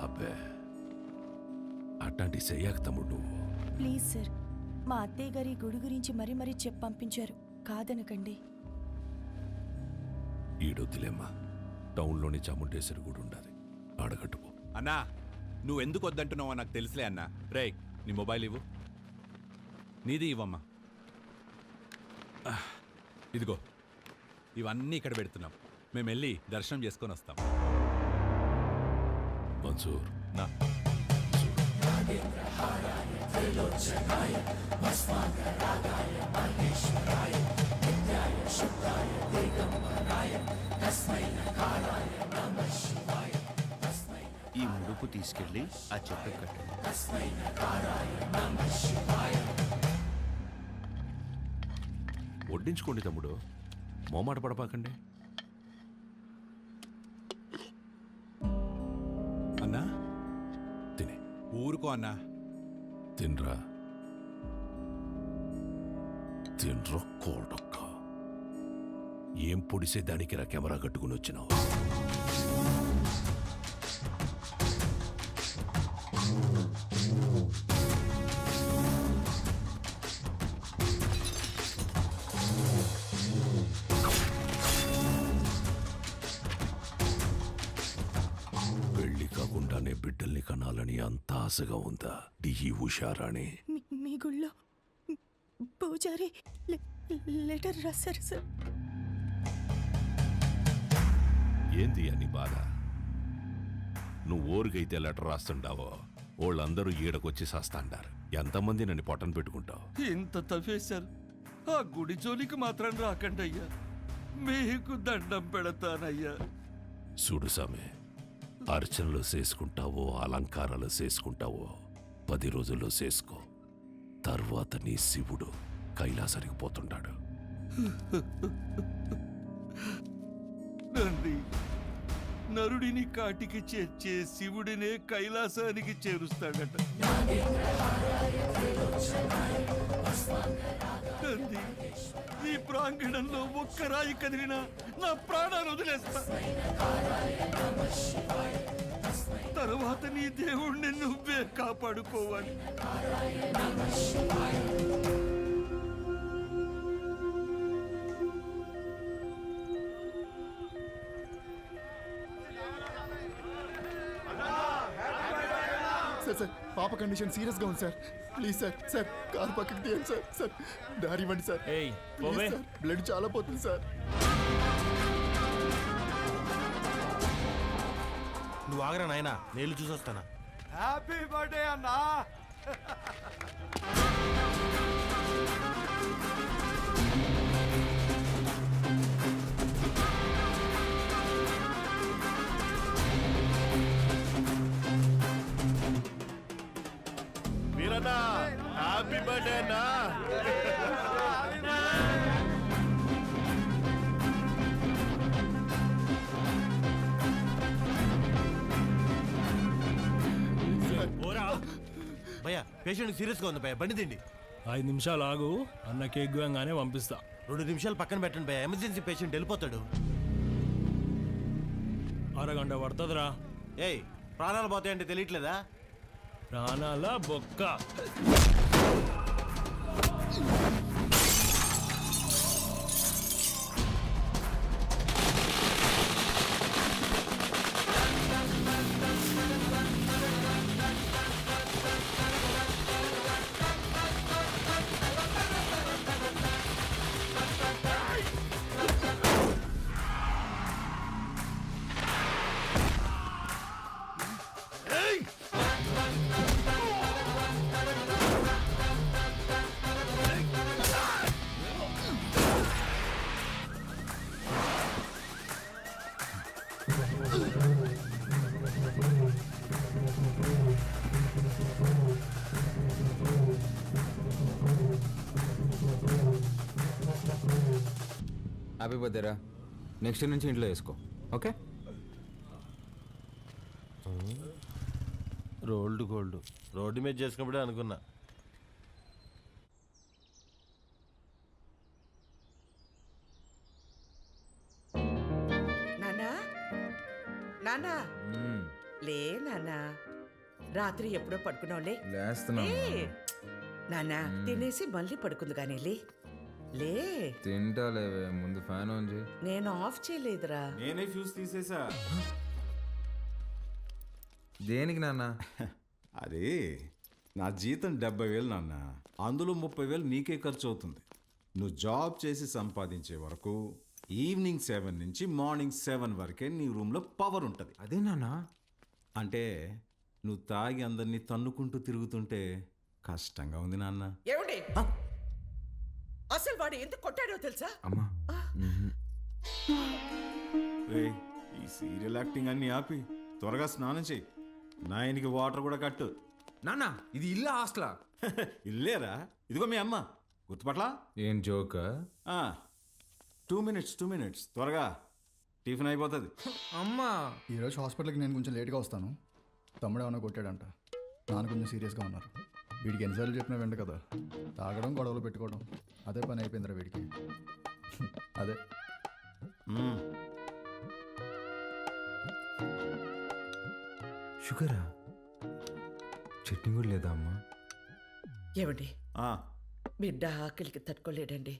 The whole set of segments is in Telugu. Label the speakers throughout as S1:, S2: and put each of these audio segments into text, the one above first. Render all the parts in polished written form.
S1: అబ్బే అట్లాంటి చెయ్యాక తమ్ముడు నువ్వు.
S2: ప్లీజ్ సార్, మా అత్తయ్య గారి గుడి గురించి మరీ మరీ చెప్పి పంపించారు, కాదనకండి.
S1: ఈడొద్దులేమ్మా, టౌన్లోని చాముండేశ్వరి గుడి ఉండాలి, ఆడగట్టుపో.
S3: అన్నా నువ్వెందుకు వద్దంటున్నావో నాకు తెలుసులే అన్నా. రేయ్ నీ మొబైల్ ఇవ్వు. నీది ఇవ్వమ్మా. ఇదిగో ఇవన్నీ ఇక్కడ పెడుతున్నాం. మేము వెళ్ళి దర్శనం చేసుకొని వస్తాం.
S1: మన్సూర్
S3: నా
S4: ఈ ముడుపు తీసుకెళ్ళి ఆ చెట్టు కట్టండి.
S1: వడ్డించుకోండి తమ్ముడు, మోమాట పడపాకండి.
S3: అన్నా
S1: తినే
S3: ఊరుకో అన్నా.
S1: తినరా, తినరా కోడక్క. ఏం పొడిసే దానికి రా కెమెరా కట్టుకుని వచ్చినావు? పెళ్లి కాకుండానే బిడ్డల్ని కనాలని అంత ఆశగా ఉందా ఈ ఉషారాణి?
S2: మీ గుళ్ళో పూజారి లెటర్ రాశారు సార్.
S1: ఏంది అని బాధ? నువ్వు ఊరికైతే లెటర్ రాస్తుండావో వాళ్ళందరూ ఈడకొచ్చి సాస్తాండారు. ఎంతమంది నన్ను పొట్టను పెట్టుకుంటావు?
S4: ఇంత తవ్వేశారు, ఆ గుడి జోలికి మాత్రం రాకండి అయ్యా, మీకు దండం పెడతానయ్యా.
S1: చూడు సామె, అర్చనలు చేసుకుంటావో అలంకారాలు చేసుకుంటావో 10 రోజుల్లో చేసుకో. తర్వాత నీ శివుడు కైలాసానికి పోతుంటాడు.
S4: నంది, నరుడిని కాటికి చేర్చే శివుడినే కైలాసానికి చేరుస్తాడట. నంది, ఈ ప్రాంగణంలో ఒక్క రాయి కదిలినా నా ప్రాణాలు వదిలేస్తా. తరువాత నీ దేవుణ్ణి నువ్వే కాపాడుకోవాలి.
S5: సార్ పాప కండిషన్ సీరియస్ గా ఉంది సార్. ప్లీజ్ సార్ కారు పక్కకి తీయండి సార్. దారి ఇవ్వండి సార్. బ్లడ్ చాలా పోతుంది సార్.
S6: నువ్వు ఆగరా నాయనా, నేను చూసొస్తానా.
S7: హ్యాపీ బర్త్డే అన్నా.
S6: వీరన్నా, హ్యాపీ బర్త్డే అన్నా. భయ్యా, పేషెంట్ సీరియస్ గా ఉంది భయ్యా, బండి తిండి.
S8: 5 నిమిషాలు ఆగు, అన్న కేక్ గోయంగానే పంపిస్తా.
S6: 2 నిమిషాలు పక్కన పెట్టండి భయ్యా, ఎమర్జెన్సీ పేషెంట్ వెళ్ళిపోతాడు.
S8: అరగంట పడుతుందిరా.
S6: ఏయ్, ప్రాణాలు పోతాయంటే తెలియట్లేదా?
S8: ప్రాణాల బొక్క.
S9: హ్యాపీ బర్త్డేరా. నెక్స్ట్ నుంచి ఇంట్లో వేసుకో, ఓకే?
S6: రోల్డ్ గోల్డ్ రోడ్డు మీద చేసుకున్నప్పుడే అనుకున్నా.
S10: నానా నానా లే నాన్నా, రాత్రి ఎప్పుడో పడుకున్నావులే.
S9: లేస్తున్నా
S10: లే నాన్నా, తినేసి మళ్ళీ పడుకుంది కానీ లే. లే,
S9: తింటా లేవే, ముందు ఫ్యాన్ ఆన్ చేయి.
S10: నేను ఆఫ్ చేయలేదురా.
S11: నేనే ఫ్యూజ్ తీసేసా.
S9: దేనికి నాన్న?
S11: అది నా జీతం 70,000 నాన్న, అందులో 30,000 నీకే ఖర్చు అవుతుంది. నువ్వు జాబ్ చేసి సంపాదించే వరకు ఈవినింగ్ 7 నుంచి మార్నింగ్ 7 వరకే నీ రూమ్లో పవర్ ఉంటుంది.
S9: అదే నాన్న.
S11: అంటే నువ్వు తాగి అందరినీ తన్నుకుంటూ తిరుగుతుంటే కష్టంగా ఉంది నాన్న.
S10: ఏమండి, అసలు వాడు ఎందుకు కొట్టాడో తెలుసా?
S9: అమ్మా
S11: రేయ్, ఈ సీరియల్ యాక్టింగ్ అన్ని ఆపి త్వరగా స్నానం చేయి. నాయనికి వాటర్ కూడా కట్టు.
S9: నాన్న, ఇది ఇల్లా హాస్టలా?
S11: ఇల్లేరా, ఇదిగో మీ అమ్మ. గుర్తుపట్లా?
S9: ఏం జోక్?
S11: 2 minutes త్వరగా టిఫిన్ అయిపోతుంది.
S9: అమ్మా,
S5: ఈరోజు హాస్పిటల్కి నేను కొంచెం లేట్గా వస్తాను. తమ్ముడు ఏమైనా కొట్టాడంట. నాన్న కొంచెం సీరియస్గా ఉన్నారు. వీడికి ఎన్నిసార్లు చెప్పినా వెంట కదా, తాగడం గొడవలు పెట్టుకోవడం అదే పని అయిపోయిందిరా వీడికి. అదే
S9: షుగరా? చట్నీ కూడా లేదా అమ్మా?
S10: ఏమండి,
S11: ఆ,
S10: బిడ్డ ఆకలికి తట్టుకోలేడండి.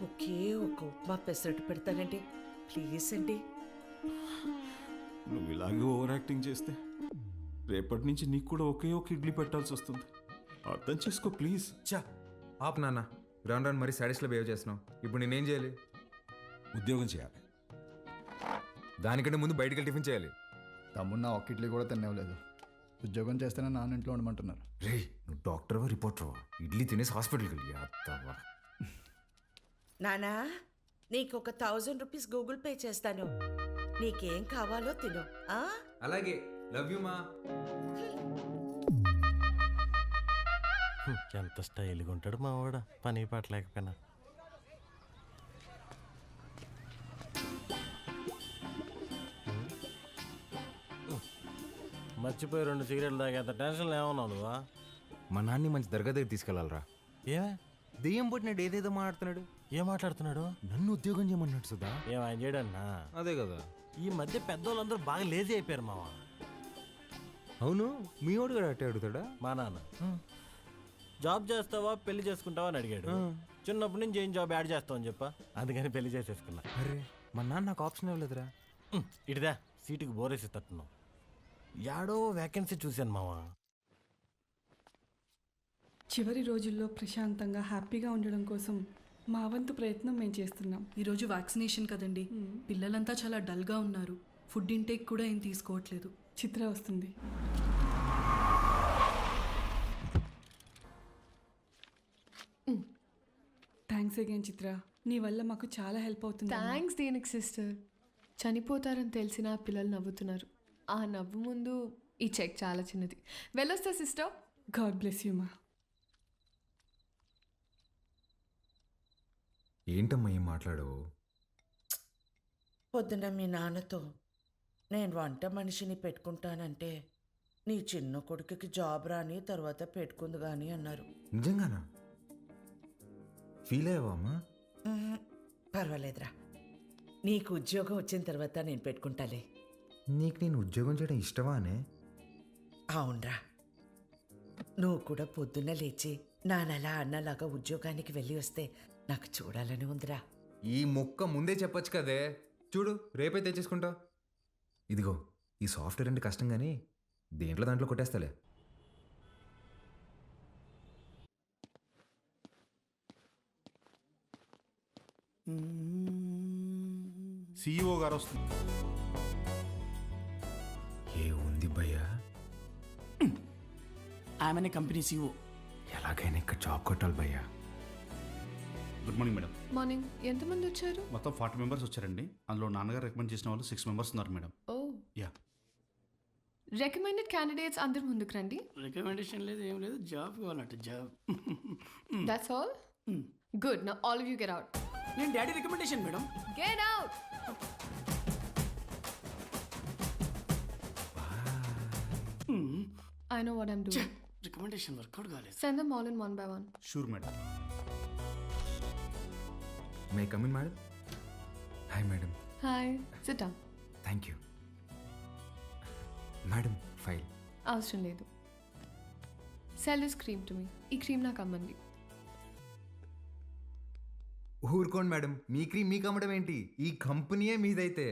S10: ఒకే ఒక ఉప్మా పెసరట్టు పెడతానండి, ప్లీజ్ అండి.
S11: నువ్వు ఇలాగే ఓవర్ యాక్టింగ్ చేస్తే రేపటి నుంచి నీకు కూడా ఒకే ఒక ఇడ్లీ పెట్టాల్సి వస్తుంది. అర్థం చేసుకో ప్లీజ్.
S9: చా ఆప్ నాన్న, రాను రాను మరీ సాడీస్లో బిహేవ్ చేస్తున్నావు. ఇప్పుడు నేనేం చేయాలి?
S11: ఉద్యోగం చేయాలి.
S9: దానికంటే ముందు బయటికి వెళ్ళి టిఫిన్ చేయాలి.
S5: తమ్ముడు నా ఒక్క ఇడ్లీ కూడా తినేవలేదు. ఉద్యోగం చేస్తేనే నాన్న ఇంట్లో ఉండమంటున్నారు.
S9: రే, నువ్వు డాక్టర్వా రిపోర్టర్వా? ఇడ్లీ తినేసి హాస్పిటల్కి వెళ్ళి అత్తవా.
S10: నానా, నీకు ఒక 1000 రూపీస్ గూగుల్ పే చేస్తాను. నీకేం కావాలో తిను. ఆ?
S9: అలాగే, లవ్ యూ మా.
S6: ఎంత స్టైల్గా ఉంటాడు మా వాడు, పని పాట లేకపోయినా. మర్చిపోయి 2 సిగరెట్లు తాగేంత టెన్షన్ ఏమన్నావు నువ్వా?
S9: మా నాన్ని మంచి దర్గా దగ్గర తీసుకెళ్ళాలరా.
S6: ఏమే
S9: దెయ్యం పుట్టినాడు, ఏదేదో మాట్లాడుతున్నాడు.
S6: ఏం మాట్లాడుతున్నాడు?
S9: నన్ను ఉద్యోగం చేయమన్నాడు సుధా.
S6: ఏం ఆయన చేయడన్నా?
S9: అదే కదా.
S6: ఈ మధ్య పెద్దోళ్ళందరూ బాగా లేజీ అయిపోయారు మావా.
S9: అవును, మీ వాడు కూడా అట్టే అడుగుతాడా?
S6: మా నాన్న జాబ్ చేస్తావా పెళ్లి చేసుకుంటావా అని అడిగాడు. చిన్నప్పటి నుంచి ఏం జాబ్ యాడ్ చేస్తావు అని చెప్పా, అందుకని పెళ్లి చేసేసుకున్నా.
S9: అరే, మా నాన్న నాకు ఆప్షన్ ఇవ్వలేదురా.
S6: ఇటుదా సీటుకి బోరేసి తట్టున్నావు. యాడో వ్యాకెన్సీ చూశాను మావా.
S12: చివరి రోజుల్లో ప్రశాంతంగా హ్యాపీగా ఉండడం కోసం మా వంతు ప్రయత్నం మేము చేస్తున్నాం.
S2: ఈరోజు వ్యాక్సినేషన్ కదండి, పిల్లలంతా చాలా డల్గా ఉన్నారు. ఫుడ్ ఇంటేక్ కూడా ఏం తీసుకోవట్లేదు.
S12: చిత్ర వస్తుంది. థ్యాంక్స్ అగైన్ చిత్ర, నీ వల్ల మాకు చాలా హెల్ప్ అవుతుంది.
S13: థ్యాంక్స్ దేనికి సిస్టర్. చనిపోతారని తెలిసిన పిల్లలు నవ్వుతున్నారు. ఆ నవ్వు ముందు ఈ చెక్ చాలా చిన్నది. వెళ్ళొస్తా సిస్టర్.
S12: గాడ్ బ్లెస్ యూ మా.
S9: ఏంటమ్మా ఏం మాట్లాడవు?
S10: పొద్దున మీ నాన్నతో నేను వంట మనిషిని పెట్టుకుంటానంటే నీ చిన్న కొడుకుకి జాబ్ రాని తర్వాత పెట్టుకుంది కానీ అన్నారు.
S9: నిజంగానా? ఫీల్ అయ్యావా అమ్మా?
S10: పర్వాలేదురా, నీకు ఉద్యోగం వచ్చిన తర్వాత నేను పెట్టుకుంటాలే.
S9: నీకు నేను ఉద్యోగం చేయడం ఇష్టమానే?
S10: అవునరా, నువ్వు కూడా పొద్దున్న లేచి నానలా అన్నలాగా ఉద్యోగానికి వెళ్ళి వస్తే నాకు చూడాలని ఉందిరా.
S9: ఈ మొక్క ముందే చెప్పొచ్చు కదే. చూడు, రేపే తెచ్చేసుకుంటా. ఇదిగో, ఈ సాఫ్ట్వేర్ అంటే కష్టం కానీ దేంట్లో దాంట్లో కొట్టేస్తాలే.
S11: CEO గారు వస్తుంది.
S9: ఏ ఉంది భయ్యా?
S7: ఆమెనే కంపెనీ CEO.
S9: ఎలాగైనా ఇక్కడ జాబ్ కొట్టాలి భయ్యా.
S14: Good morning madam.
S13: మార్నింగ్. ఎంతమంది వచ్చారు?
S14: మొత్తం 40 మెంబర్స్ వచ్చారండి. అందులో నాన్నగారు రికమెండ్ చేసిన వాళ్ళు 6 మెంబర్స్ ఉన్నారు madam.
S13: Oh
S14: yeah.
S13: Recommended candidates అందరు ముందుకు రండి.
S7: రికమెండేషన్ లేదు, ఏం లేదు, జాబ్ కావాలంటే job.
S13: That's all. Good. Now all of you get out.
S7: నేను daddy recommendation madam.
S13: Get out. I know what I'm doing.
S7: Recommendation work out కాలేదు.
S13: Send them all in one by one.
S14: Sure madam.
S9: May come in madam? Hi madam.
S13: Hi. Sit down.
S9: Thank you. Madam file.
S13: అవసరం లేదు. Sell this cream to me. ఈ క్రీమ్ నాకు అమ్మండి.
S9: ఊరుకోండి మేడం, మీ క్రీమ్ మీకు అమ్మడం ఏంటి? ఈ కంపెనీయే మీదైతే.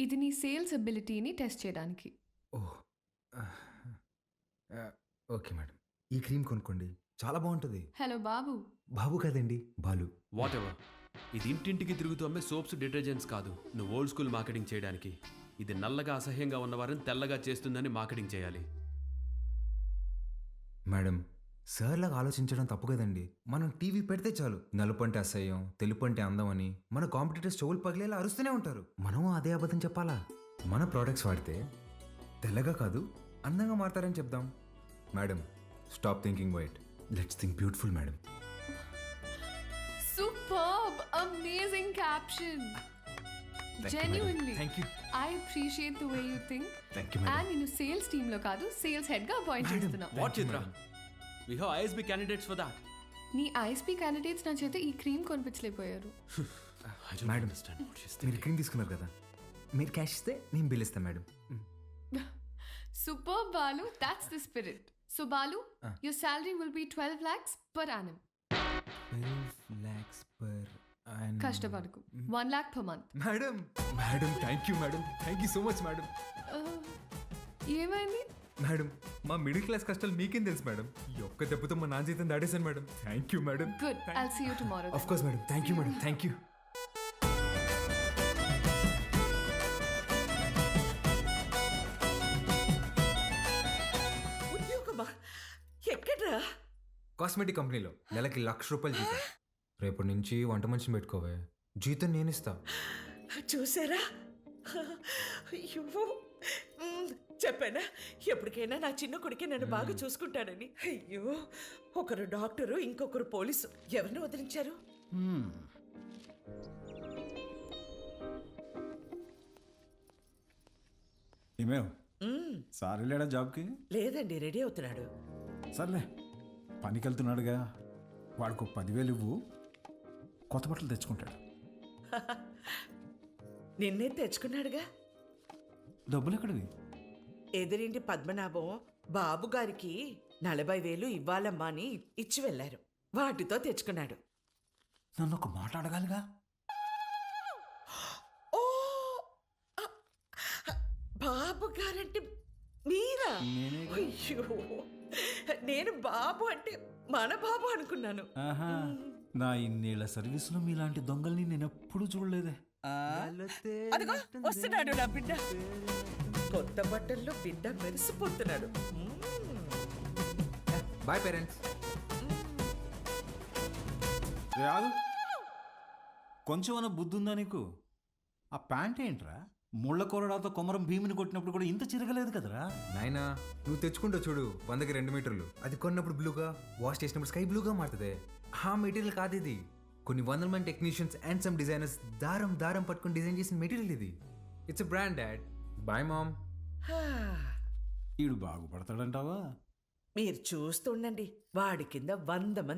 S13: ఇది నీ సేల్స్ అబిలిటీని టెస్ట్ చేయడానికి.
S9: ఓహ్ ఓకే మేడం, ఈ క్రీమ్ కొనుక్కోండి, చాలా బాగుంటుంది.
S13: హలో బాబు.
S9: బాబు కాదండి, బాలు.
S15: What ever. ఇది ఇంటింటికి తిరుగుతూ అమ్మే సోప్స్, డిటర్జెంట్స్ కాదు. నువ్వు ఓల్డ్ స్కూల్ మార్కెటింగ్ చేయడానికి. ఇది నల్లగా అసహ్యంగా ఉన్నవారిని తెల్లగా చేస్తుందని మార్కెటింగ్ చేయాలి.
S9: మేడం, సార్లాగా ఆలోచించడం తప్పు కదండి. మనం టీవీ పెడితే చాలు నలుపు అంటే అసహ్యం, తెలుపు అంటే అందం అని మన కాంపిటీటర్స్ చెవులు పగిలేలా అరుస్తూనే ఉంటారు. మనం అదే అబద్ధం చెప్పాలా? మన ప్రోడక్ట్స్ వాడితే తెల్లగా కాదు అందంగా మారతారని చెప్దాం. Madam, stop thinking white, let's think beautiful madam.
S13: Superb, amazing caption. Genuinely.
S9: Thank you.
S13: I appreciate the way you think.
S9: Thank you, madam.
S13: And నేను సేల్స్ టీమ్ లో కాదు, సేల్స్ హెడ్ గా అపాయింట్ చేస్తున్నా.
S15: What Chitra? We have ISB candidates for that.
S13: నీ ఐఎస్పీ క్యాండిడేట్స్ నా చేత ఈ క్రీమ్ కొనిపించలేకపోయారు.
S9: మేడం, మీరు క్రీమ్ తీసుకున్నారు కదా, మీరు క్యాష్ ఇస్తే నేను బిల్ ఇస్తాను madam.
S13: Superb, Balu. That's the spirit. So Balu, your salary will be 12 lakhs per annum.
S9: 12 lakhs per annum.
S13: కష్టపడకు. 1 lakh per month.
S9: Madam, madam thank you madam, thank you so much madam.
S13: ఏమైంది?
S9: మేడం, మా మిడిల్ క్లాస్ కష్టాలు మీకేం తెలుసు మేడం. ఈ ఒక్క దెబ్బతో మా నాన్న జీతం దాడేశాను మేడం. Thank you madam.
S13: Good. I'll see you tomorrow.
S9: Of course madam, thank you madam, thank you.
S10: ఉద్యోగమా? ఎక్కడ్రా?
S9: కాస్మెటిక్ కంపెనీలో నెలకి 1,00,000 రూపాయలు జీతం. రేపటి నుంచి వంట మనిషిని పెట్టుకోవే, జీతం నేను ఇస్తా.
S10: చూసారా? అయ్యో, చెప్పానా ఎప్పటికైనా నా చిన్న కొడుకే నన్ను బాగా చూసుకుంటాడని. అయ్యో, ఒకరు డాక్టరు, ఇంకొకరు పోలీసు. ఎవరిని వదిలించారు?
S11: ఏమేవ్ సార్ వెళ్ళాడా జాబ్కి?
S10: లేదండి, రెడీ అవుతున్నాడు.
S11: సర్లే, పనికి వెళ్తున్నాడుగా, వాడికి 10,000 ఇవ్వు, కొత్త బట్టలు తెచ్చుకుంటాడు.
S10: నిన్నే తెచ్చుకున్నాడుగా.
S11: డబ్బులు ఎక్కడివి?
S10: ఎదురింటి పద్మనాభం బాబు గారికి 40,000 ఇవ్వాలమ్మా అని ఇచ్చి వెళ్ళారు. వాటితో తెచ్చుకున్నాడు.
S11: నన్ను ఒక మాట అడగాలిగా.
S10: ఓ, బాబు గారంటే మీరా? అయ్యో, నేను బాబు అంటే మన బాబు అనుకున్నాను.
S11: నా ఇన్నేళ్ల సర్వీసులో మీలాంటి దొంగల్ని నేను ఎప్పుడూ చూడలేదే.
S10: అదిగో వస్తున్నాడు నా బిడ్డ. కొత్త బట్టల్లో బిడ్డ మెరిసిపోతున్నాడు.
S9: Boy parents.
S11: రాదు, కొంచెమన్నా బుద్ధి ఉందా నీకు? ఆ ప్యాంట్ ఏంట్రా? ముళ్ళ కొరడాతో కొమరం భీమిని కొట్టినప్పుడు కూడా ఇంత చిరగలేదు కదరా.
S9: నాయనా, నువ్వు తెచ్చుకుంటావు చూడు 100కి 2 మీటర్లు. అది కొన్నప్పుడు బ్లూగా, వాష్ చేసినప్పుడు స్కై బ్లూగా మారుతుంది. ఆ మెటీరియల్ కాదు ఇది. కొన్ని 100 మంది టెక్నీషియన్స్ అండ్ సమ్ డిజైనర్స్ దారం దారం పట్టుకొని డిజైన్ చేసిన మెటీరియల్ ఇది. It's a brand dad. Boy mom.
S11: ఈడు బాగుపడతాడంటావా?
S10: మీరు చూస్తుండండి, వాడి కింద 100 మంది